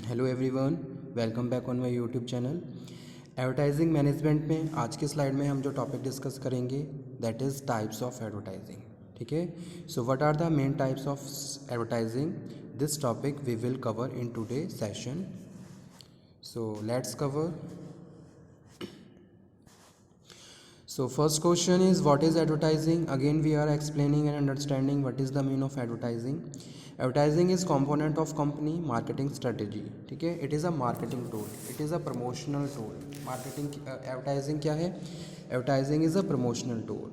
Hello everyone, welcome back on my YouTube channel. Advertising management में आज के slide में हम जो टॉपिक डिस्कस करेंगे that is types of advertising. ठीक है, so what are the main types of advertising? This topic we will cover in today session. So let's cover. So first question is, what is advertising? Again we are explaining and understanding what is the meaning of advertising. Advertising is component of company marketing strategy. ठीक है, it is a marketing tool, it is a promotional tool. Marketing advertising क्या है? Advertising is a promotional tool.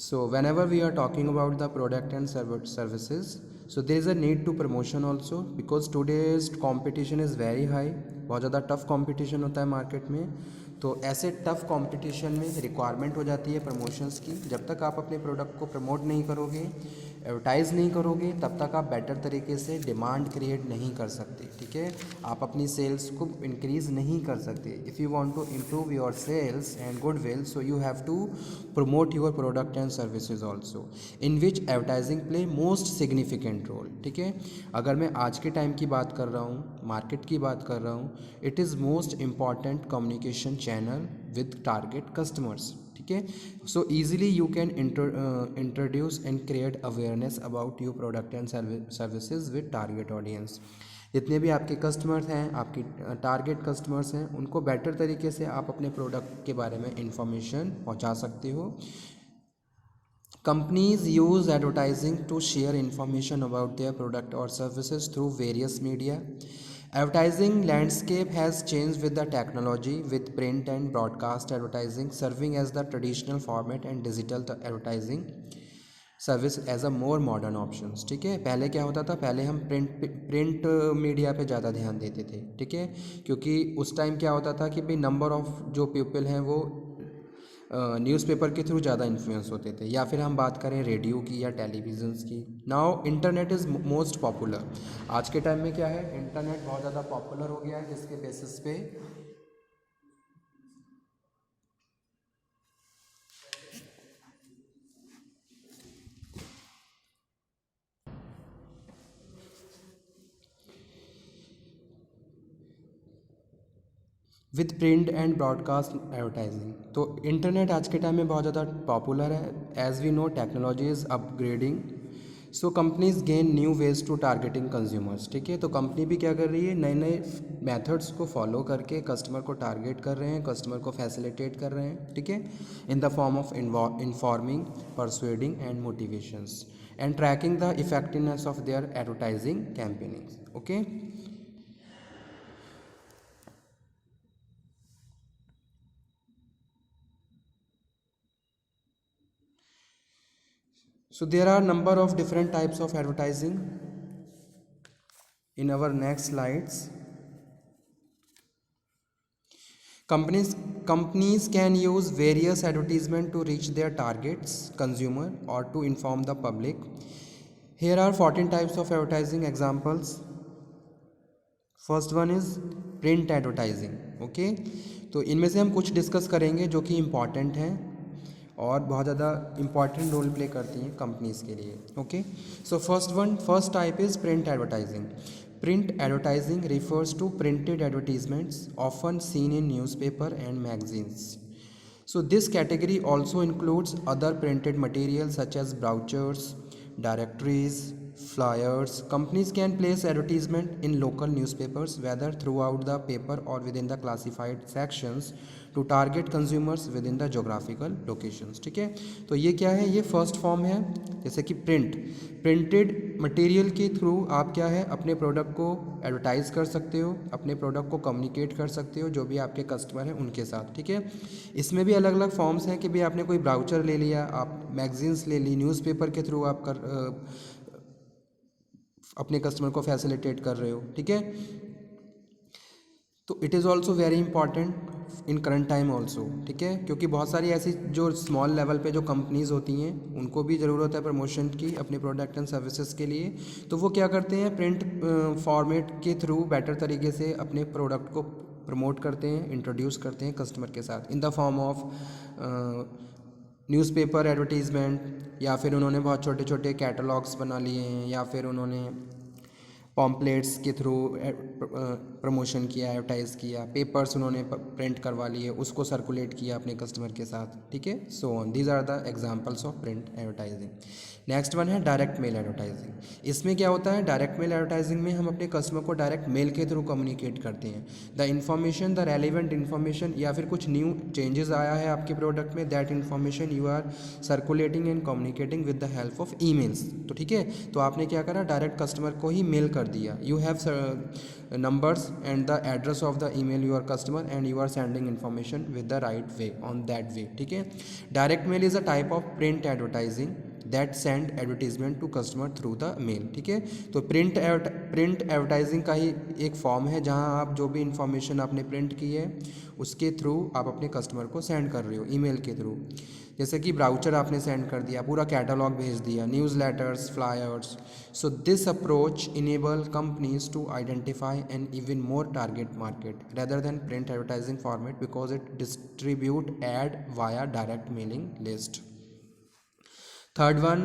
So whenever we are talking about the product and services, so there is a need to promotion also because today's competition is very high. बहुत ज़्यादा tough competition होता है market में, तो ऐसे tough competition में requirement हो जाती है प्रमोशंस की। जब तक आप अपने प्रोडक्ट को प्रमोट नहीं करोगे, एडवर्टाइज़ नहीं करोगे, तब तक आप बेटर तरीके से डिमांड क्रिएट नहीं कर सकते। ठीक है, आप अपनी सेल्स को इंक्रीज़ नहीं कर सकते। If you want to improve your sales and goodwill, so you have to promote your product and services also, in which advertising play most significant role. ठीक है, अगर मैं आज के टाइम की बात कर रहा हूँ, मार्केट की बात कर रहा हूँ, it is most important communication channel with target customers. ठीक है, सो easily you can introduce and create awareness about your product and services with target audience. जितने भी आपके कस्टमर्स हैं, आपकी टारगेट कस्टमर्स हैं, उनको बेटर तरीके से आप अपने प्रोडक्ट के बारे में इंफॉर्मेशन पहुंचा सकते हो। Companies use advertising to share information about their product or services through various media. Advertising landscape has changed with the technology, with print and broadcast advertising serving as the traditional format and digital advertising service as a more modern options. ठीक है, पहले क्या होता था, पहले हम print media पे ज़्यादा ध्यान देते थे। ठीक है, क्योंकि उस टाइम क्या होता था कि भाई नंबर ऑफ़ जो पीपल हैं वो न्यूज़पेपर के थ्रू ज़्यादा इन्फ्लुएंस होते थे, या फिर हम बात करें रेडियो की या टेलीविज़न्स की। Now internet is most popular. आज के टाइम में क्या है, इंटरनेट बहुत ज़्यादा पॉपुलर हो गया है, जिसके बेसिस पे with print and broadcast advertising. तो इंटरनेट आज के टाइम में बहुत ज़्यादा पॉपुलर है। As we know technology is upgrading, so companies gain new ways to targeting consumers. ठीक है, तो कंपनी भी क्या कर रही है, नए नए मेथड्स को फॉलो करके कस्टमर को टारगेट कर रहे हैं, कस्टमर को फैसिलिटेट कर रहे हैं। ठीक है, in the form of informing, persuading and motivations and tracking the effectiveness of their advertising campaigning. Okay, so there are number of different types of advertising in our next slides. Companies can use various advertisement to reach their targets consumer or to inform the public. Here are 14 types of advertising examples. First one is print advertising. Okay, तो इनमें से हम कुछ discuss करेंगे जो कि important हैं और बहुत ज़्यादा इम्पॉर्टेंट रोल प्ले करती हैं कंपनीज़ के लिए। Okay, so first type is print advertising. Print advertising refers to printed advertisements often seen in newspaper and magazines. So this category also includes other printed materials such as brochures, directories, flyers. Companies can place advertisement in local newspapers, whether throughout the paper or within the classified sections, to target consumers within the geographical locations. ठीक है, तो ये क्या है, ये first form है। जैसे कि प्रिंटेड मटेरियल के थ्रू आप क्या है, अपने प्रोडक्ट को एडवर्टाइज कर सकते हो, अपने प्रोडक्ट को कम्युनिकेट कर सकते हो जो भी आपके कस्टमर हैं उनके साथ। ठीक है, इसमें भी अलग अलग फॉर्म्स हैं कि भाई आपने कोई ब्राउचर ले लिया, आप मैगजीन्स ले ली, न्यूज़पेपर के थ्रू आप अपने कस्टमर को फैसिलिटेट कर रहे हो। ठीक है, तो it is also very important in current time also. ठीक है, क्योंकि बहुत सारी ऐसी जो स्मॉल लेवल पे जो कंपनीज़ होती हैं उनको भी ज़रूरत है प्रमोशन की अपने प्रोडक्ट एंड सर्विसेज के लिए, तो वो क्या करते हैं, प्रिंट फॉर्मेट के थ्रू बेटर तरीके से अपने प्रोडक्ट को प्रमोट करते हैं, इंट्रोड्यूस करते हैं कस्टमर के साथ in the form of newspaper advertisement, या फिर उन्होंने बहुत छोटे छोटे कैटलॉग्स बना लिए हैं, या फिर उन्होंने पॉम्पलेट्स के थ्रू प्रमोशन किया, एडवर्टाइज़ किया, पेपर्स उन्होंने प्रिंट करवा लिए, उसको सर्कुलेट किया अपने कस्टमर के साथ, ठीक है। So on, these are the examples of print advertising. Next one है डायरेक्ट मेल एडवर्टाइजिंग। इसमें क्या होता है, डायरेक्ट मेल एडवर्टाइजिंग में हम अपने कस्टमर को डायरेक्ट मेल के थ्रू कम्युनिकेट करते हैं the information, the relevant information, या फिर कुछ न्यू चेंजेस आया है आपके प्रोडक्ट में, that information you are circulating and communicating with the help of emails. तो ठीक है, तो आपने क्या करा, डायरेक्ट कस्टमर को ही मेल कर दिया। You have numbers and the address of the email your customer and you are sending information with the right way on that way, ठीक है। Direct mail is a type of print advertising that send advertisement to customer through the mail, ठीक है। तो print advertising का ही एक form है जहां आप जो भी इंफॉर्मेशन आपने प्रिंट की है उसके थ्रू आप अपने कस्टमर को सेंड कर रहे हो ईमेल के थ्रू। जैसे कि ब्राउचर आपने सेंड कर दिया, पूरा कैटलॉग भेज दिया, newsletters, flyers. So this approach enable companies to identify an even more target market rather than print advertising format because it distribute ad via direct mailing list. Third one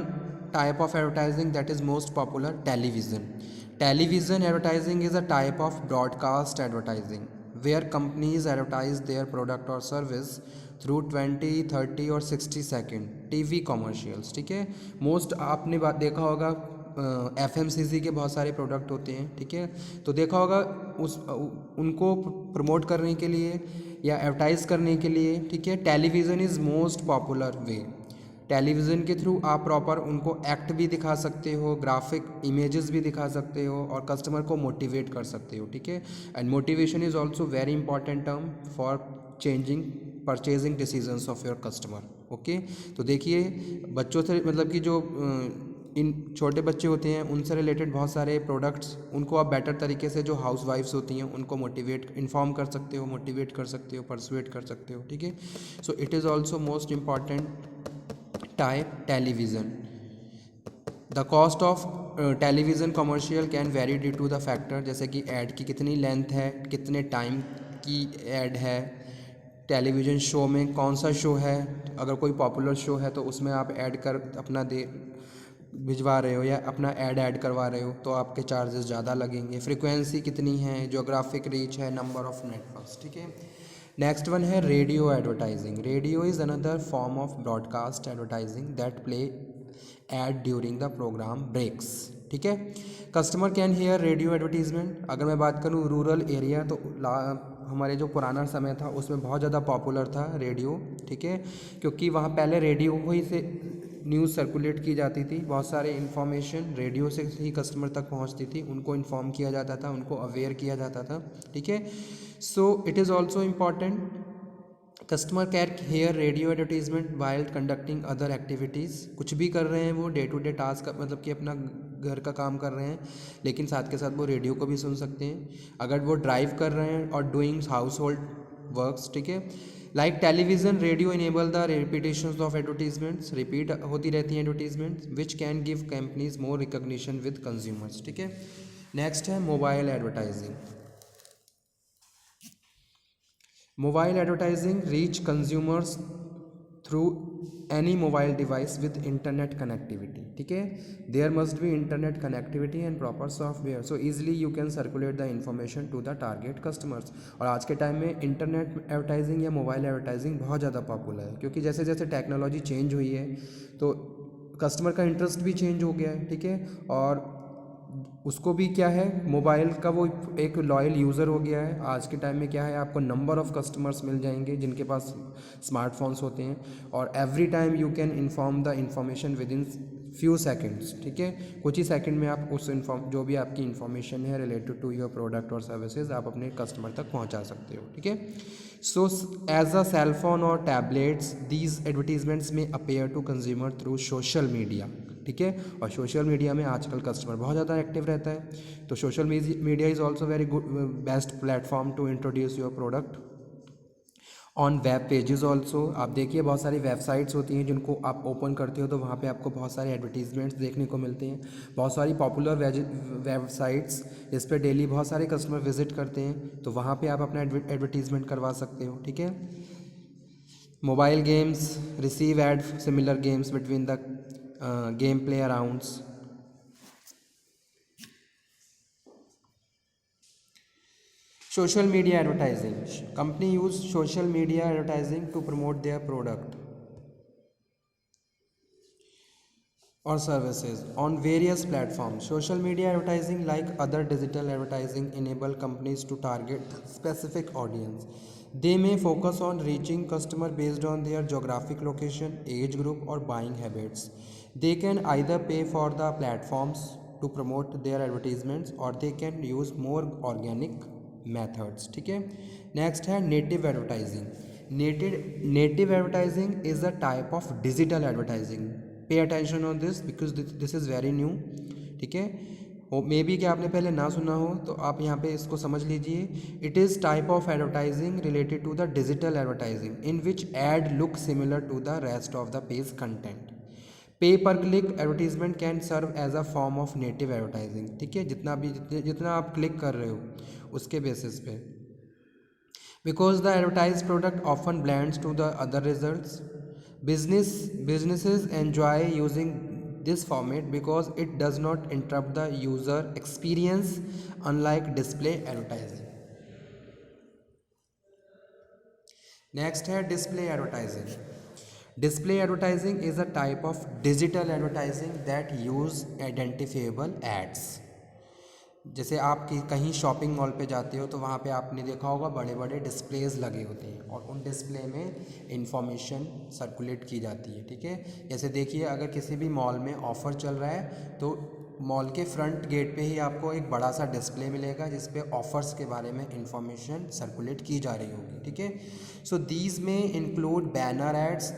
type of advertising that is most popular, television. Television advertising is a type of broadcast advertising where companies advertise their product or service through 20, 30 और 60 second TV commercials, ठीक है। Most आपने बात देखा होगा FMCG के बहुत सारे प्रोडक्ट होते हैं, ठीक है। तो देखा होगा उनको प्रमोट करने के लिए या एडवर्टाइज करने के लिए, ठीक है, television is most popular way. Television के थ्रू आप प्रॉपर उनको एक्ट भी दिखा सकते हो, ग्राफिक इमेजेस भी दिखा सकते हो और कस्टमर को मोटिवेट कर सकते हो, ठीक है। And motivation is also very important term for changing purchasing decisions of your customer, okay. तो देखिए बच्चों से मतलब कि जो इन छोटे बच्चे होते हैं उनसे रिलेटेड बहुत सारे प्रोडक्ट्स, उनको आप बेटर तरीके से, जो हाउस वाइफ्स होती हैं उनको मोटिवेट इन्फॉर्म कर सकते हो, मोटिवेट कर सकते हो, परसुएट कर सकते हो, ठीक है। So it is also most important type television. The cost of television commercial can vary due to the factor, जैसे कि ऐड की कितनी लेंथ है, कितने टाइम की ऐड है, टेलीविज़न शो में कौन सा शो है, अगर कोई पॉपुलर शो है तो उसमें आप ऐड कर अपना भिजवा रहे हो या अपना ऐड करवा रहे हो तो आपके चार्जेस ज़्यादा लगेंगे। फ्रीक्वेंसी कितनी है, जोग्राफिक रीच है, नंबर ऑफ नेटवर्क्स, ठीक है। नेक्स्ट वन है radio advertising. Radio is another form of broadcast advertising that play ad during the program breaks, ठीक है। Customer can hear radio advertisement. अगर मैं बात करूँ रूरल एरिया तो हमारे जो पुराना समय था उसमें बहुत ज़्यादा पॉपुलर था रेडियो, ठीक है, क्योंकि वहाँ पहले रेडियो ही से न्यूज़ सर्कुलेट की जाती थी, बहुत सारे इन्फॉर्मेशन रेडियो से ही कस्टमर तक पहुँचती थी, उनको इन्फॉर्म किया जाता था, उनको अवेयर किया जाता था, ठीक है। So it is also important customer can hear radio advertisement while conducting other activities. कुछ भी कर रहे हैं वो डे टू डे टास्क, मतलब कि अपना घर का काम कर रहे हैं, लेकिन साथ के साथ वो रेडियो को भी सुन सकते हैं। अगर वो ड्राइव कर रहे हैं और डूइंग हाउस होल्ड वर्क्स, ठीक है। Like television, radio enable the repetition of advertisements, repeat होती रहती हैं advertisements which can give companies more recognition with consumers, ठीक है। नेक्स्ट है mobile advertising. Mobile advertising reach consumers through any mobile device with internet connectivity, ठीक है। There must be internet connectivity and proper software so easily you can circulate the information to the target customers. और आज के time में internet advertising या mobile advertising बहुत ज़्यादा popular है, क्योंकि जैसे जैसे टेक्नोलॉजी चेंज हुई है तो कस्टमर का इंटरेस्ट भी चेंज हो गया है, ठीक है। और उसको भी क्या है, मोबाइल का वो एक लॉयल यूज़र हो गया है। आज के टाइम में क्या है, आपको नंबर ऑफ़ कस्टमर्स मिल जाएंगे जिनके पास स्मार्टफोन्स होते हैं और every time you can inform the information with in few seconds, ठीक है। कुछ ही सेकंड में आप उस जो भी आपकी इन्फॉर्मेशन है रिलेटेड टू योर प्रोडक्ट और सर्विसेज आप अपने कस्टमर तक पहुंचा सकते हो, ठीक है। So as a cell phone और टैबलेट्स दीज एडवर्टीजमेंट्स में appear to consumer through social media, ठीक है। और सोशल मीडिया में आजकल कस्टमर बहुत ज़्यादा एक्टिव रहता है, तो social media is also very good best platform to introduce your product on web pages also. आप देखिए बहुत सारी वेबसाइट्स होती हैं जिनको आप ओपन करते हो तो वहाँ पे आपको बहुत सारे एडवर्टीजमेंट्स देखने को मिलते हैं। बहुत सारी पॉपुलर वेबसाइट्स जिस पे डेली बहुत सारे कस्टमर विजिट करते हैं, तो वहाँ पे आप अपना एडवर्टीजमेंट करवा सकते हो, ठीक है। Mobile games receive ad similar games between the game play arounds. Social media advertising. Company use social media advertising to promote their product or services on various platforms. Social media advertising, like other digital advertising, enable companies to target specific audience. They may focus on reaching customer based on their geographic location, age group or buying habits. They can either pay for the platforms to promote their advertisements or they can use more organic methods. ठीक है, next है native advertising. Native advertising is a type of digital advertising. Pay attention on this because this is very new. ठीक है, may be कि आपने पहले ना सुना हो, तो आप यहाँ पे इसको समझ लीजिए। It is type of advertising related to the digital advertising in which ad look similar to the rest of the page content. Pay per click advertisement can serve as a form of native advertising. ठीक है, जितना आप click कर रहे हो उसके basis पे। Because the advertise product often blends to the other results, businesses enjoy using this format because it does not interrupt the user experience, unlike display advertising. Next है display advertising. Display advertising is a type of digital advertising that use identifiable ads. जैसे आप कहीं shopping mall पे जाते हो तो वहाँ पे आपने देखा होगा बड़े बड़े डिस्प्लेज लगे होते हैं और उन डिस्प्ले में इंफॉर्मेशन सर्कुलेट की जाती है। ठीक है, जैसे देखिए अगर किसी भी मॉल में ऑफ़र चल रहा है तो मॉल के फ्रंट गेट पे ही आपको एक बड़ा सा डिस्प्ले मिलेगा जिस पे ऑफ़र्स के बारे में इंफॉर्मेशन सर्कुलेट की जा रही होगी। ठीक है, सो दीज में include banner ads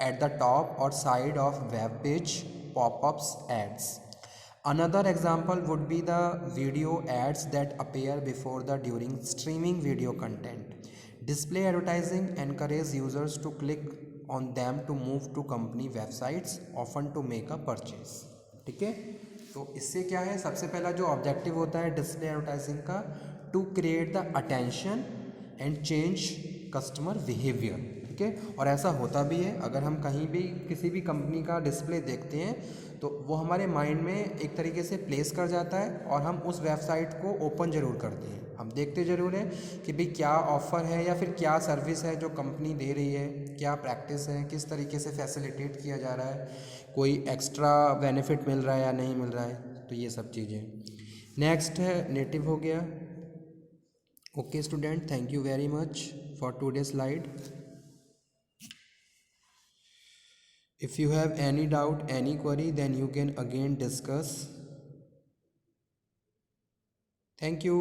at the top or side of web page, pop-ups ads. Another example would be the video ads that appear before the during streaming video content. Display advertising encourages users to click on them to move to company websites, often to make a purchase. ठीक है, तो इससे क्या है, सबसे पहला जो objective होता है डिस्प्ले एडवर्टाइजिंग का, to create the attention and change customer behaviour. ठीक है, और ऐसा होता भी है। अगर हम कहीं भी किसी भी कंपनी का डिस्प्ले देखते हैं तो वो हमारे माइंड में एक तरीके से प्लेस कर जाता है और हम उस वेबसाइट को ओपन ज़रूर करते हैं। हम देखते ज़रूर हैं कि भाई क्या ऑफ़र है या फिर क्या सर्विस है जो कंपनी दे रही है, क्या प्रैक्टिस है, किस तरीके से फैसिलिटेट किया जा रहा है, कोई एक्स्ट्रा बेनिफिट मिल रहा है या नहीं मिल रहा है, तो ये सब चीज़ें। नेक्स्ट है नेटिव हो गया। Okay student, thank you very much for today slide. If you have any doubt, any query, then you can again discuss. Thank you.